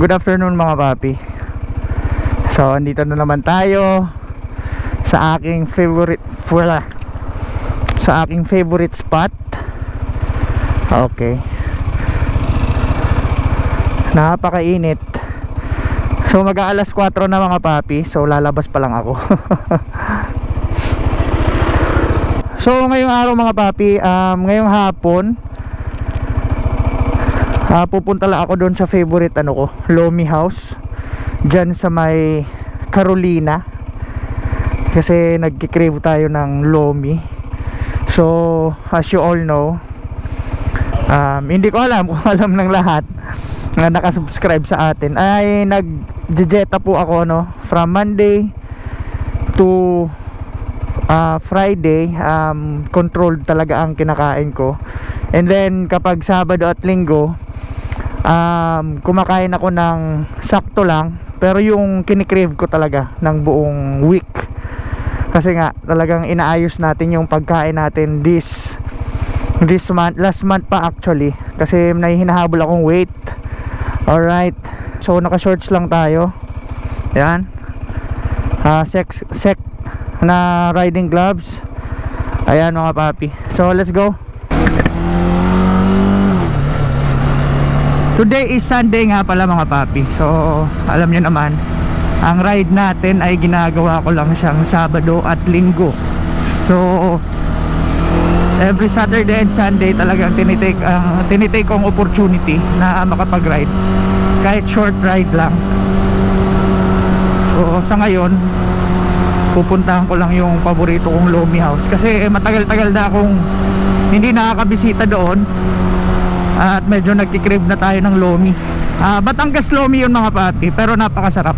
Good afternoon mga papi. So andito na naman tayo sa aking favorite spot. Okay. Napakainit. So mag-aalas 4 na mga papi. So lalabas pa lang ako. So ngayong araw mga papi, ngayong hapon, pupunta lang ako doon sa favorite Lomi House dyan sa may Carolina, kasi nagki-crave tayo ng Lomi. So as you all know, hindi ko alam kung alam ng lahat na nakasubscribe sa atin, ay nag-jeta po ako from Monday to Friday. Controlled talaga ang kinakain ko, and then kapag Sabado at Linggo, kumakain ako ng sakto lang, pero yung kinikrave ko talaga ng buong week, kasi nga talagang inaayos natin yung pagkain natin this month, last month pa actually, kasi may hinahabol akong weight. Alright, so naka shorts lang tayo, yan, sec na riding gloves. Ayan mga papi, so let's go. Today is Sunday nga pala mga papi. So alam nyo naman, ang ride natin ay ginagawa ko lang siyang Sabado at Linggo. So every Saturday and Sunday talagang tinitake kong opportunity na makapag-ride, kahit short ride lang. So sa ngayon, pupuntahan ko lang yung paborito kong Lomi House, kasi matagal-tagal na akong hindi nakakabisita doon, at medyo nagki-crave na tayo ng Lomi. Batangas Lomi yun mga papi, pero napakasarap.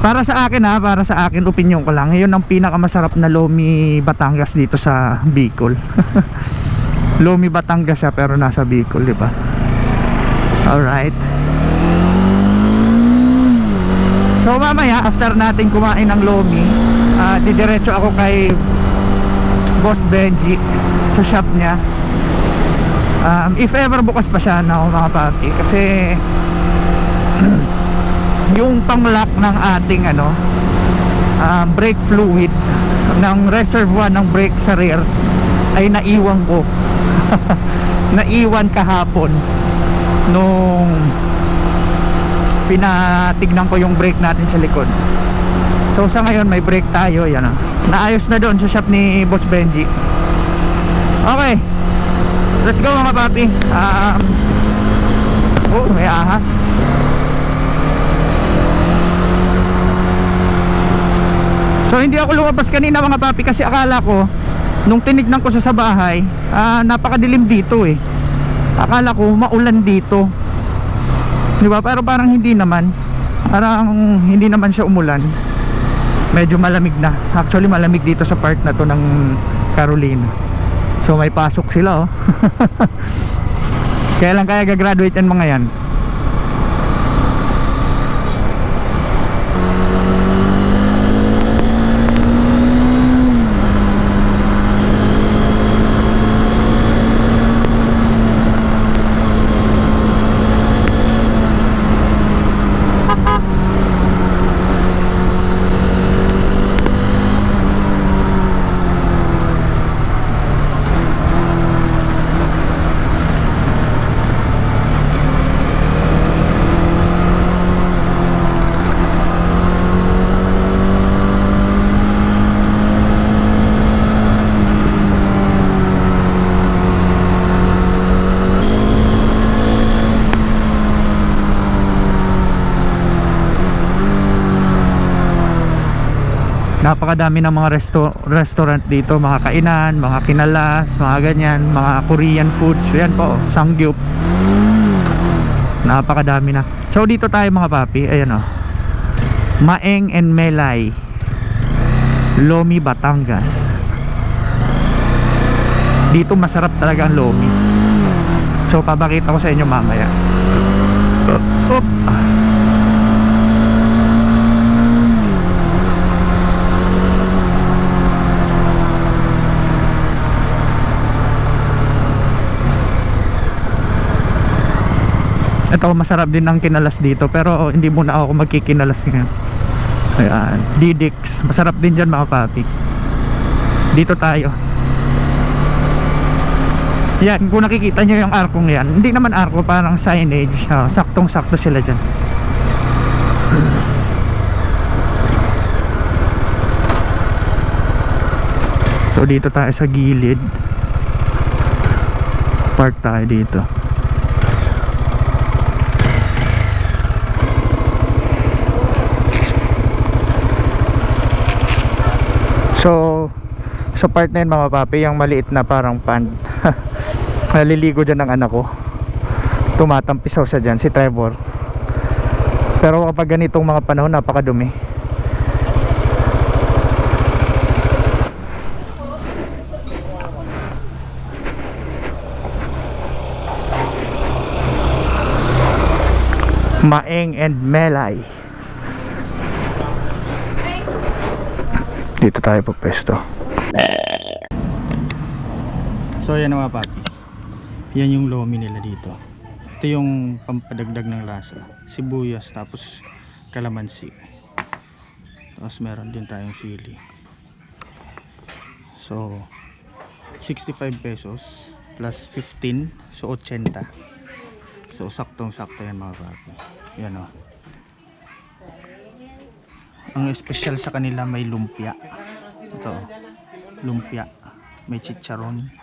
Para sa akin, opinion ko lang, yun ang pinakamasarap na Lomi Batangas dito sa Bicol. Lomi Batangas siya pero nasa Bicol, di ba? Alright. So mamaya, after natin kumain ng Lomi, didiretso ako kay Boss Benji sa shop niya. If ever bukas pa siya mga papi, kasi yung pang-lock ng ating brake fluid ng reservoir ng brake sa rear ay naiwan ko. Naiwan kahapon nung pinatignan ko yung brake natin sa likod. So sa ngayon may brake tayo, yan naayos na doon sa shop ni Boss Benji. Okay, let's go mga papi. May ahas. So hindi ako lumabas kanina mga papi, kasi akala ko nung tinignan ko sa bahay, napakadilim dito eh. Akala ko maulan dito, di ba? Pero parang hindi naman. Parang hindi naman siya umulan. Medyo malamig na. Actually malamig dito sa part na to ng Carolina. So may pasok sila Kailan kaya gagraduate yan mga yan? Napakadami ng mga restaurant dito, mga kainan, mga kinalas, mga ganyan, mga Korean foods. Yan po, Samgyup. Napakadami na. So dito tayo mga papi, ayan Maeng and Melay, Lomi Batangas. Dito masarap talaga ang Lomi. So papakita ko sa inyo mamaya. Ito masarap din ang kinalas dito, pero hindi muna ako magkikinalas ngayon. Ayan, Didix, masarap din dyan mga papi. Dito tayo. Yan, kung nakikita nyo yung arkong yan, hindi naman arko, parang signage. Saktong sakto sila dyan. So dito tayo sa gilid. Park tayo dito. So sa part na yun mga papi, yung maliit na parang pond. Naliligo dyan ng anak ko. Tumatampisaw siya dyan, si Trevor. Pero kapag ganitong mga panahon, napakadumi. Maeng and Melay. Dito tayo pagpesto. So yan mga papi, yan yung lomi nila dito. Ito yung pampadagdag ng lasa, sibuyas, tapos kalamansi, tapos meron din tayong sili. So 65 pesos plus 15, so 80. So saktong sakto yan mga papi. Yan o. Ang special sa kanila may lumpia. Ito, lumpia, may chicharon,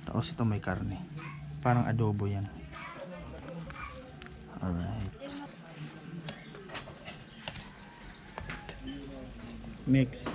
tapos ito may karne, parang adobo yan. Alright, mix.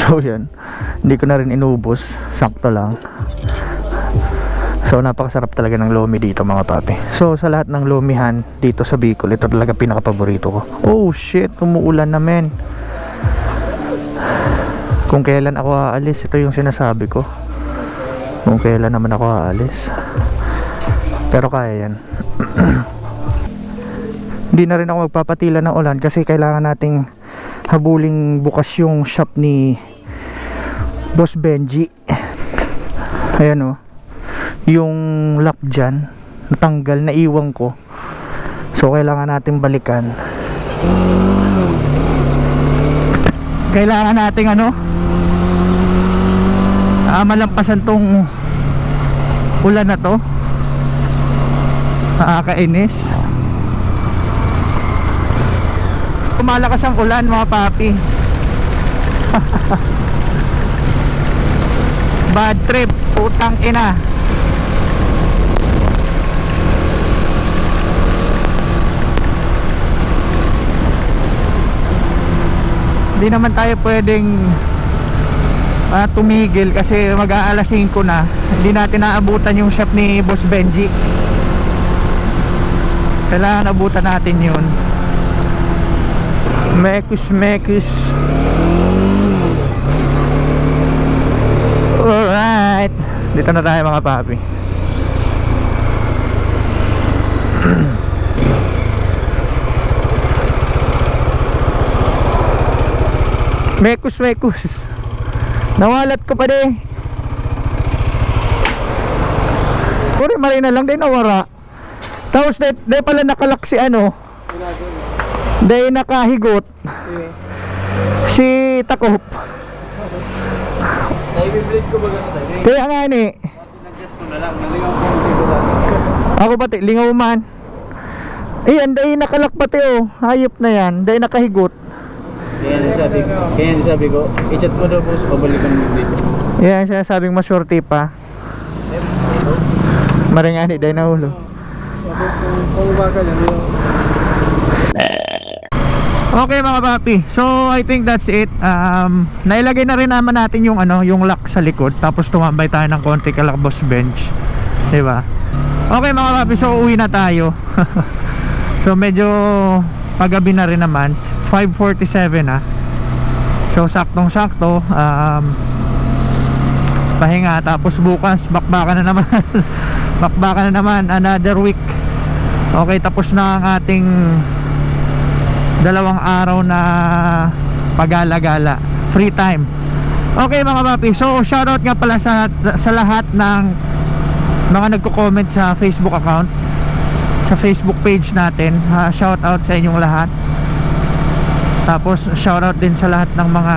So yan, hindi ko na rin inubos, sakto lang. So napakasarap talaga ng lomi dito mga papi. So sa lahat ng lomihan dito sa Bicol, ito talaga pinaka-paborito ko. Oh shit, umuulan na men. Kung kailan ako aalis, ito yung sinasabi ko. Kung kailan naman ako aalis. Pero kaya yan. Hindi na rin ako magpapatila ng ulan kasi kailangan nating habuling bukas yung shop ni Boss Benji. Ayan o, yung lock dyan natanggal, naiwan ko. So kailangan natin balikan. Kailangan nating malampasan tong ulan na to. Nakakainis. Kumalakas ang ulan mga papi. Bad trip, putang ina. Hindi naman tayo pwedeng tumigil kasi mag-aalas 5 na. Hindi natin naabutan yung shop ni Boss Benji. Kailangan abutan natin yun. Mekus. Alright. Dito na tayo mga papi. Mekus. Nawalat ko pa de. Puri marina lang din nawara. Tapos de pala nakalak si ano. De nakahigot. Si Takop. Nai-blade ko ba gano'n tayo? Kaya nga ni. Nag-guess ko na lang, nalingaw ko sigurado. Ako pati lingaw man. Ayan, dahil nakalak pati oh. Hayop na yan, dahil nakahigot. Kaya sabi ko, i-chat mo daw po sa pabalikan mo dito. Yan, siya sabing maswerte pa. Maringani, dahil nahulo. Kung umaga lang yun. Okay mga papi, so I think that's it. Nailagay na rin naman natin yung ano, yung lock sa likod. Tapos tumambay tayo ng konti kalakbos bench, diba? Okay mga papi, so uwi na tayo. So medyo paggabi na rin naman, 5:47 na. So saktong sakto, pahinga. Tapos bukas bakbakan na naman. Bakbakan na naman, another week. Okay, tapos na ang ating 2 araw na pagala-gala, free time. Okay mga papi, so shoutout nga pala sa lahat ng mga nagko-comment sa Facebook account, sa Facebook page natin. Shoutout sa inyong lahat. Tapos shoutout din sa lahat ng mga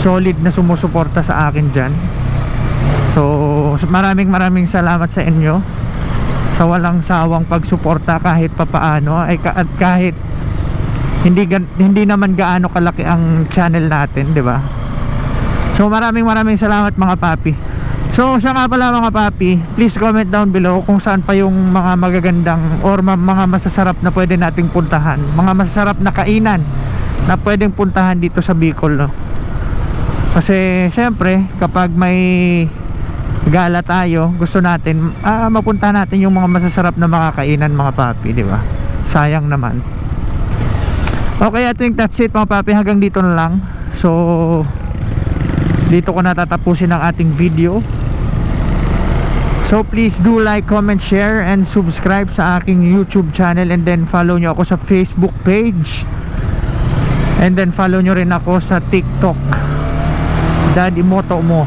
solid na sumusuporta sa akin dyan. So maraming salamat sa inyo sa walang sawang pagsuporta kahit papaano, ay kahit hindi naman gaano kalaki ang channel natin, 'di ba? So maraming salamat mga papi. So siya nga pala mga papi, please comment down below kung saan pa yung mga magagandang or mga masasarap na pwede nating puntahan, mga masasarap na kainan na pwedeng puntahan dito sa Bicol, no? Kasi syempre kapag may gala tayo, gusto natin mapuntahan natin yung mga masasarap na mga kainan mga papi, 'di ba? Sayang naman. Okay, I think that's it mga papi, hanggang dito na lang. So dito ko natatapusin ang ating video. So please do like, comment, share and subscribe sa aking YouTube channel, and then follow nyo ako sa Facebook page, and then follow nyo rin ako sa TikTok, Daddy Moto mo.